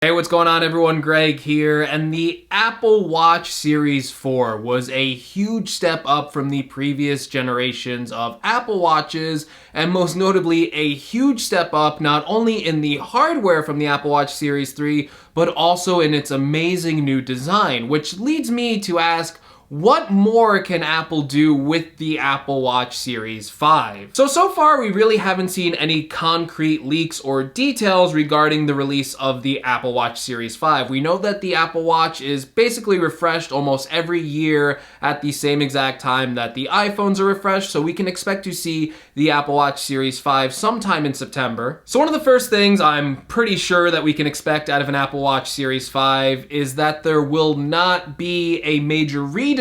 Hey, what's going on everyone? Greg here, and the Apple Watch Series 4 was a huge step up from the previous generations of Apple Watches, and most notably a huge step up not only in the hardware from the Apple Watch Series 3, but also in its amazing new design, which leads me to ask, what more can Apple do with the Apple Watch Series 5? So far we really haven't seen any concrete leaks or details regarding the release of the Apple Watch Series 5. We know that the Apple Watch is basically refreshed almost every year at the same exact time that the iPhones are refreshed, so we can expect to see the Apple Watch Series 5 sometime in September. So one of the first things I'm pretty sure that we can expect out of an Apple Watch Series 5 is that there will not be a major redesign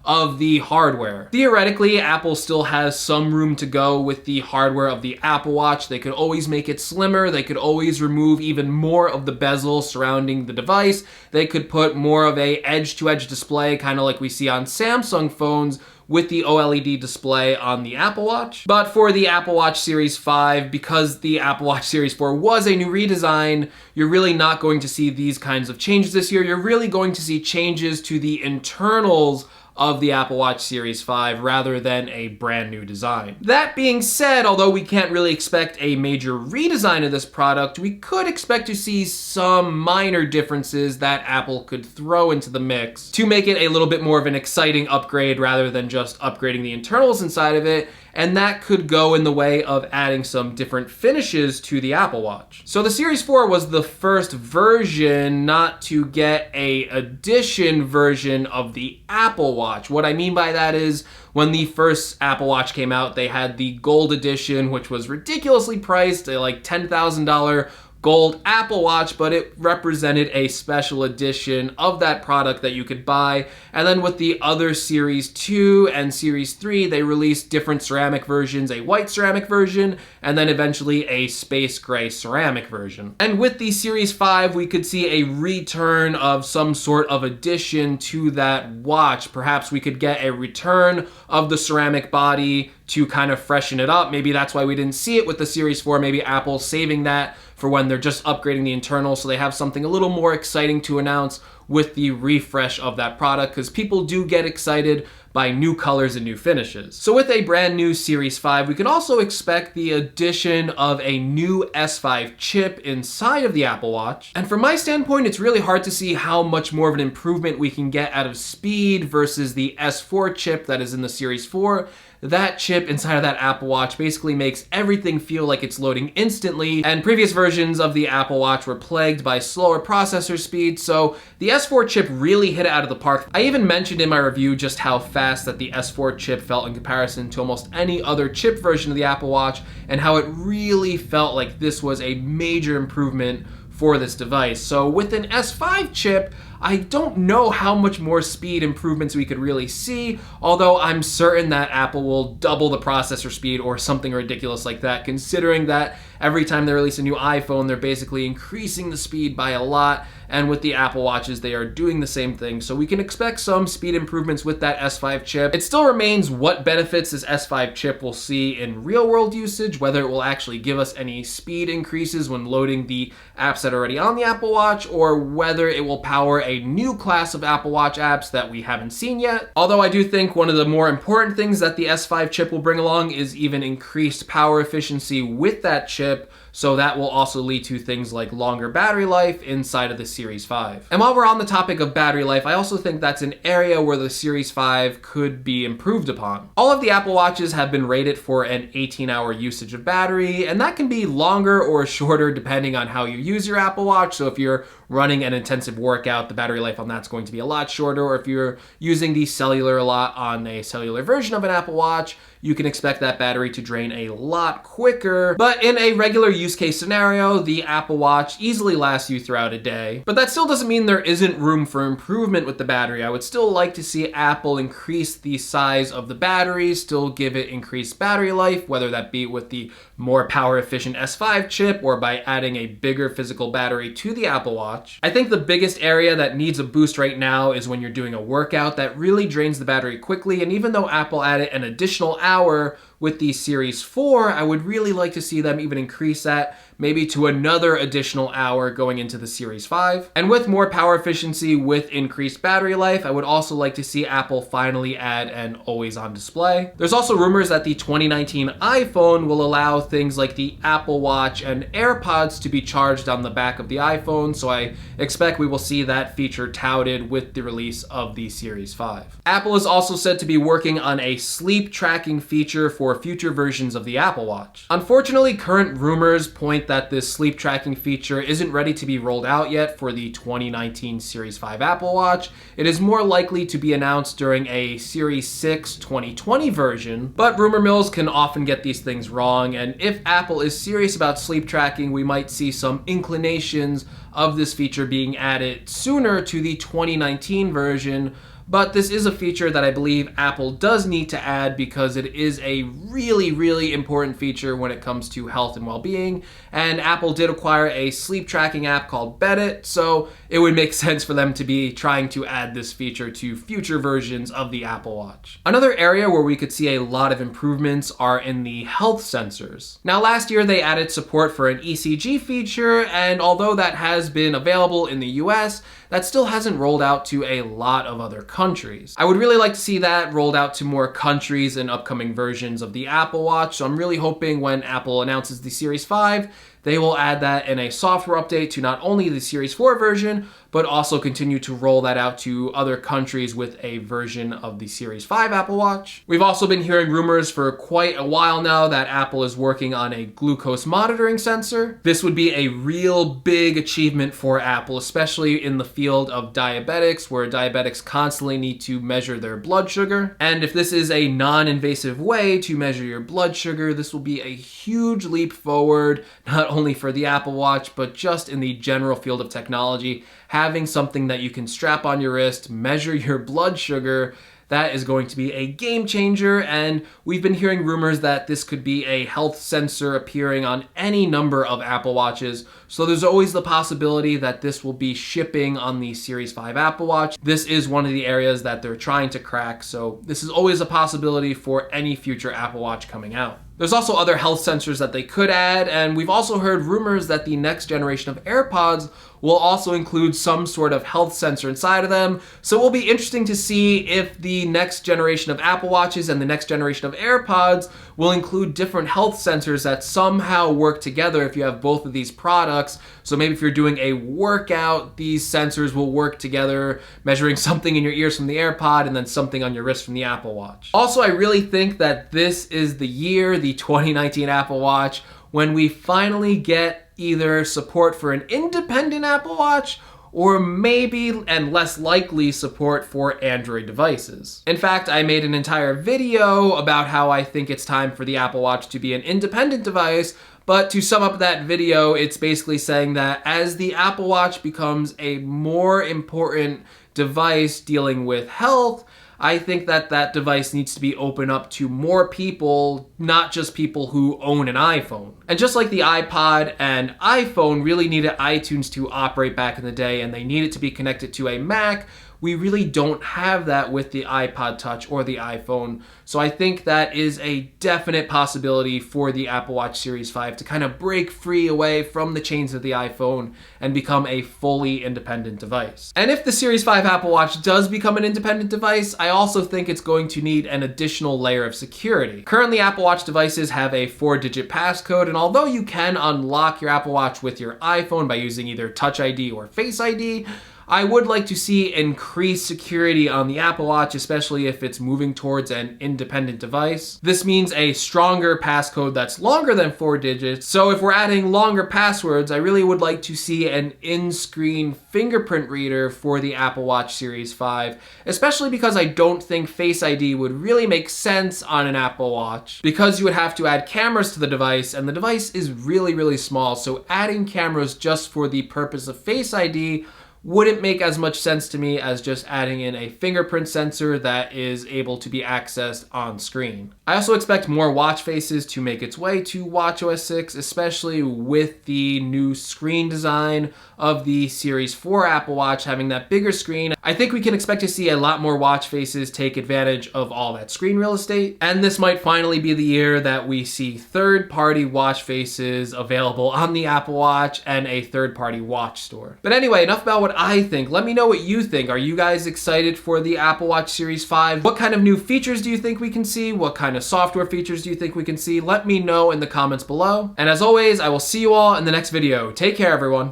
of the hardware. Theoretically, Apple still has some room to go with the hardware of the Apple Watch. They could always make it slimmer. They could always remove even more of the bezel surrounding the device. They could put more of a edge-to-edge display, kind of like we see on Samsung phones, with the OLED display on the Apple Watch. But for the Apple Watch Series 5, because the Apple Watch Series 4 was a new redesign, you're really not going to see these kinds of changes this year. You're really going to see changes to the internals of the Apple Watch Series 5 rather than a brand new design. That being said, although we can't really expect a major redesign of this product, we could expect to see some minor differences that Apple could throw into the mix to make it a little bit more of an exciting upgrade rather than just upgrading the internals inside of it, and that could go in the way of adding some different finishes to the Apple Watch. So the Series 4 was the first version not to get a edition version of the Apple Watch. What I mean by that is, when the first Apple Watch came out, they had the Gold Edition, which was ridiculously priced, like $10,000 gold Apple Watch, but it represented a special edition of that product that you could buy. And then with the other Series 2 and Series 3, they released different ceramic versions, a white ceramic version, and then eventually a space gray ceramic version. And with the Series 5, we could see a return of some sort of addition to that watch. Perhaps we could get a return of the ceramic body to kind of freshen it up. Maybe that's why we didn't see it with the Series 4. Maybe Apple's saving that for when they're just upgrading the internal, so they have something a little more exciting to announce with the refresh of that product, because people do get excited by new colors and new finishes. So with a brand new Series 5, we can also expect the addition of a new S5 chip inside of the Apple Watch. And from my standpoint, it's really hard to see how much more of an improvement we can get out of speed versus the S4 chip that is in the Series 4. That chip inside of that Apple Watch basically makes everything feel like it's loading instantly, and previous versions of the Apple Watch were plagued by slower processor speed, so the S4 chip really hit it out of the park. I even mentioned in my review just how fast that the S4 chip felt in comparison to almost any other chip version of the Apple Watch, and how it really felt like this was a major improvement for this device. So with an S5 chip, I don't know how much more speed improvements we could really see, although I'm certain that Apple will double the processor speed or something ridiculous like that, considering that every time they release a new iPhone, they're basically increasing the speed by a lot, and with the Apple Watches, they are doing the same thing. So we can expect some speed improvements with that S5 chip. It still remains what benefits this S5 chip we'll see in real-world usage, whether it will actually give us any speed increases when loading the apps that are already on the Apple Watch, or whether it will power a new class of Apple Watch apps that we haven't seen yet. Although I do think one of the more important things that the S5 chip will bring along is even increased power efficiency with that chip, so that will also lead to things like longer battery life inside of the Series 5. And while we're on the topic of battery life, I also think that's an area where the Series 5 could be improved upon. All of the Apple Watches have been rated for an 18-hour usage of battery, and that can be longer or shorter depending on how you use your Apple Watch. So if you're running an intensive workout, the battery life on that's going to be a lot shorter, or if you're using the cellular a lot on a cellular version of an Apple Watch, you can expect that battery to drain a lot quicker. But in a regular use case scenario, the Apple Watch easily lasts you throughout a day. But that still doesn't mean there isn't room for improvement with the battery. I would still like to see Apple increase the size of the battery, still give it increased battery life, whether that be with the more power efficient S5 chip or by adding a bigger physical battery to the Apple Watch. I think the biggest area that needs a boost right now is when you're doing a workout. That really drains the battery quickly, and even though Apple added an additional hour with the Series 4, I would really like to see them even increase that, maybe to another additional hour going into the Series 5. And with more power efficiency with increased battery life, I would also like to see Apple finally add an always-on display. There's also rumors that the 2019 iPhone will allow things like the Apple Watch and AirPods to be charged on the back of the iPhone, so I expect we will see that feature touted with the release of the Series 5. Apple is also said to be working on a sleep tracking feature for future versions of the Apple Watch. Unfortunately, current rumors point that this sleep tracking feature isn't ready to be rolled out yet for the 2019 Series 5 Apple Watch. It is more likely to be announced during a Series 6 2020 version, but rumor mills can often get these things wrong, and if Apple is serious about sleep tracking, we might see some inclinations of this feature being added sooner to the 2019 version. But this is a feature that I believe Apple does need to add because it is a really, really important feature when it comes to health and well-being. And Apple did acquire a sleep tracking app called Bedit, so it would make sense for them to be trying to add this feature to future versions of the Apple Watch. Another area where we could see a lot of improvements are in the health sensors. Now, last year they added support for an ECG feature, and although that has been available in the US, that still hasn't rolled out to a lot of other countries. I would really like to see that rolled out to more countries in upcoming versions of the Apple Watch, so I'm really hoping when Apple announces the Series 5, they will add that in a software update to not only the Series 4 version, but also continue to roll that out to other countries with a version of the Series 5 Apple Watch. We've also been hearing rumors for quite a while now that Apple is working on a glucose monitoring sensor. This would be a real big achievement for Apple, especially in the field of diabetics, where diabetics constantly need to measure their blood sugar. And if this is a non-invasive way to measure your blood sugar, this will be a huge leap forward, not only for the Apple Watch, but just in the general field of technology. Having something that you can strap on your wrist, measure your blood sugar, that is going to be a game changer, and we've been hearing rumors that this could be a health sensor appearing on any number of Apple Watches, so there's always the possibility that this will be shipping on the Series 5 Apple Watch. This is one of the areas that they're trying to crack, so this is always a possibility for any future Apple Watch coming out. There's also other health sensors that they could add, and we've also heard rumors that the next generation of AirPods will also include some sort of health sensor inside of them. So it will be interesting to see if the next generation of Apple Watches and the next generation of AirPods will include different health sensors that somehow work together if you have both of these products. So maybe if you're doing a workout, these sensors will work together, measuring something in your ears from the AirPod and then something on your wrist from the Apple Watch. Also, I really think that this is the year, the 2019 Apple Watch, when we finally get either support for an independent Apple Watch or maybe, and less likely, support for Android devices. In fact, I made an entire video about how I think it's time for the Apple Watch to be an independent device, but to sum up that video, it's basically saying that as the Apple Watch becomes a more important device dealing with health, I think that that device needs to be open up to more people, not just people who own an iPhone. And just like the iPod and iPhone really needed iTunes to operate back in the day and they needed to be connected to a Mac, we really don't have that with the iPod Touch or the iPhone. So I think that is a definite possibility for the Apple Watch Series 5 to kind of break free away from the chains of the iPhone and become a fully independent device. And if the Series 5 Apple Watch does become an independent device, I also think it's going to need an additional layer of security. Currently, Apple Watch devices have a 4-digit passcode, and although you can unlock your Apple Watch with your iPhone by using either Touch ID or Face ID, I would like to see increased security on the Apple Watch, especially if it's moving towards an independent device. This means a stronger passcode that's longer than 4 digits. So if we're adding longer passwords, I really would like to see an in-screen fingerprint reader for the Apple Watch Series 5, especially because I don't think Face ID would really make sense on an Apple Watch because you would have to add cameras to the device, and the device is really, really small. So adding cameras just for the purpose of Face ID wouldn't make as much sense to me as just adding in a fingerprint sensor that is able to be accessed on screen. I also expect more watch faces to make its way to watchOS 6, especially with the new screen design of the Series 4 Apple Watch having that bigger screen. I think we can expect to see a lot more watch faces take advantage of all that screen real estate, and this might finally be the year that we see third-party watch faces available on the Apple Watch and a third-party watch store. But anyway, enough about what I think. Let me know what you think. Are you guys excited for the Apple Watch Series 5? What kind of new features do you think we can see? What kind of software features do you think we can see? Let me know in the comments below. And as always, I will see you all in the next video. Take care, everyone.